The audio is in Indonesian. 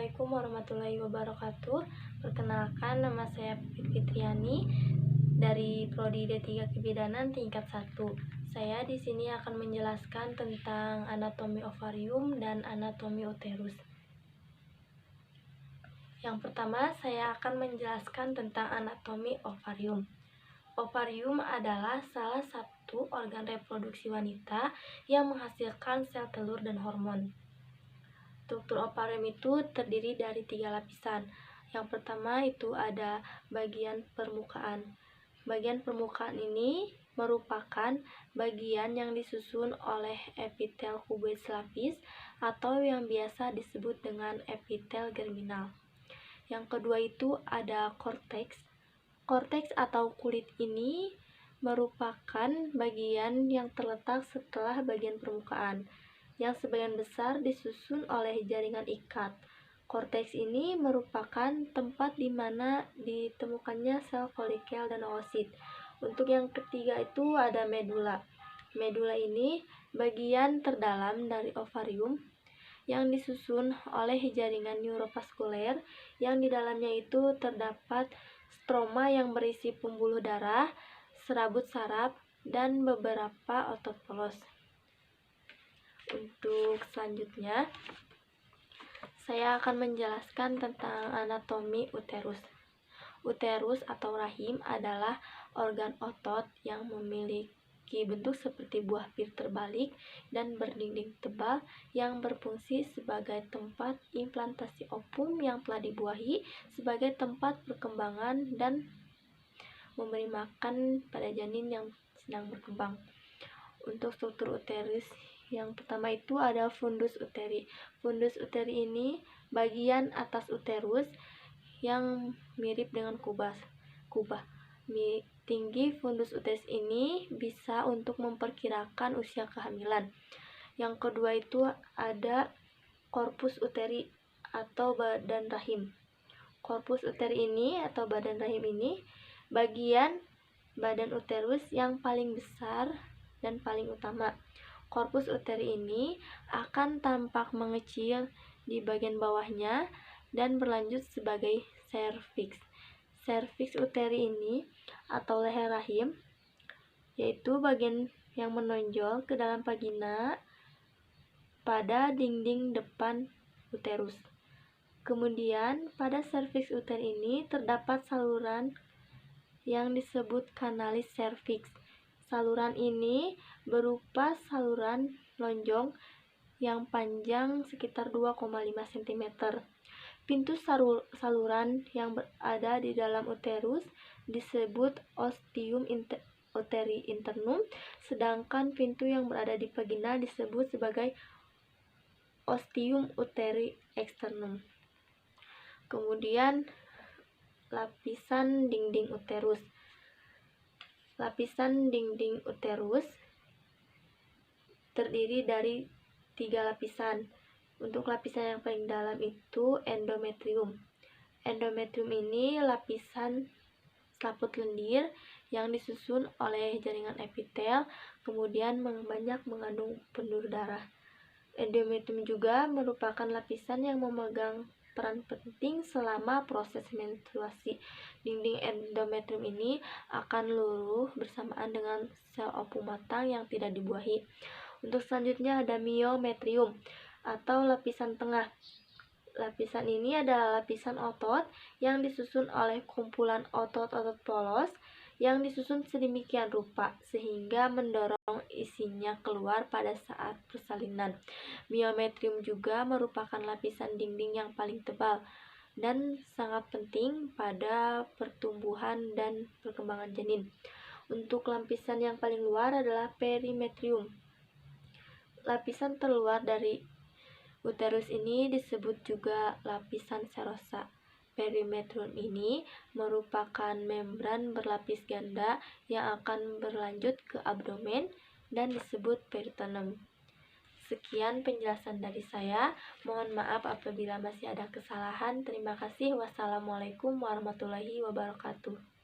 Assalamualaikum warahmatullahi wabarakatuh. Perkenalkan, nama saya Pipit Fitriani dari Prodi D3 Kebidanan tingkat 1. Saya di sini akan menjelaskan tentang anatomi ovarium dan anatomi uterus. Yang pertama, saya akan menjelaskan tentang anatomi ovarium. Ovarium adalah salah satu organ reproduksi wanita yang menghasilkan sel telur dan hormon. Struktur ovarium itu terdiri dari 3 lapisan. Yang pertama itu ada bagian permukaan. Bagian permukaan ini merupakan bagian yang disusun oleh epitel kuboid lapis atau yang biasa disebut dengan epitel germinal. Yang kedua itu ada korteks. Korteks atau kulit ini merupakan bagian yang terletak setelah bagian permukaan, yang sebagian besar disusun oleh jaringan ikat. Korteks ini merupakan tempat di mana ditemukannya sel folikel dan oosit. Untuk yang ketiga itu ada medula. Medula ini bagian terdalam dari ovarium yang disusun oleh jaringan neurovaskuler, yang di dalamnya itu terdapat stroma yang berisi pembuluh darah, serabut saraf, dan beberapa otot polos. Untuk selanjutnya, saya akan menjelaskan tentang anatomi uterus. Uterus atau rahim adalah organ otot yang memiliki bentuk seperti buah pir terbalik dan berdinding tebal yang berfungsi sebagai tempat implantasi ovum yang telah dibuahi, sebagai tempat perkembangan dan memberi makan pada janin yang sedang berkembang. Untuk struktur uterus, yang pertama itu ada fundus uteri. Fundus uteri ini bagian atas uterus yang mirip dengan kubah. Tinggi fundus uterus ini bisa untuk memperkirakan usia kehamilan. Yang kedua itu ada korpus uteri atau badan rahim. Korpus uteri ini atau badan rahim ini bagian badan uterus yang paling besar dan paling utama. Korpus uteri ini akan tampak mengecil di bagian bawahnya dan berlanjut sebagai serviks. Serviks uteri ini atau leher rahim yaitu bagian yang menonjol ke dalam vagina pada dinding depan uterus. Kemudian pada serviks uteri ini terdapat saluran yang disebut kanalis serviks. Saluran ini berupa saluran lonjong yang panjang sekitar 2,5 cm. Pintu saluran yang berada di dalam uterus disebut ostium uteri internum, sedangkan pintu yang berada di vagina disebut sebagai ostium uteri externum. Kemudian lapisan dinding uterus. Lapisan dinding uterus terdiri dari 3 lapisan. Untuk lapisan yang paling dalam itu endometrium. Endometrium ini lapisan selaput lendir yang disusun oleh jaringan epitel, kemudian banyak mengandung pendurur darah. Endometrium juga merupakan lapisan yang memegang peran penting selama proses menstruasi. Dinding endometrium ini akan luluh bersamaan dengan sel ovum matang yang tidak dibuahi. Untuk selanjutnya ada myometrium atau lapisan tengah. Lapisan ini adalah lapisan otot yang disusun oleh kumpulan otot-otot polos yang disusun sedemikian rupa sehingga mendorong isinya keluar pada saat persalinan. Myometrium juga merupakan lapisan dinding yang paling tebal dan sangat penting pada pertumbuhan dan perkembangan janin. Untuk lapisan yang paling luar adalah perimetrium. Lapisan terluar dari uterus ini disebut juga lapisan serosa. Perimetrium ini merupakan membran berlapis ganda yang akan berlanjut ke abdomen dan disebut peritoneum. Sekian penjelasan dari saya. Mohon maaf apabila masih ada kesalahan. Terima kasih. Wassalamualaikum warahmatullahi wabarakatuh.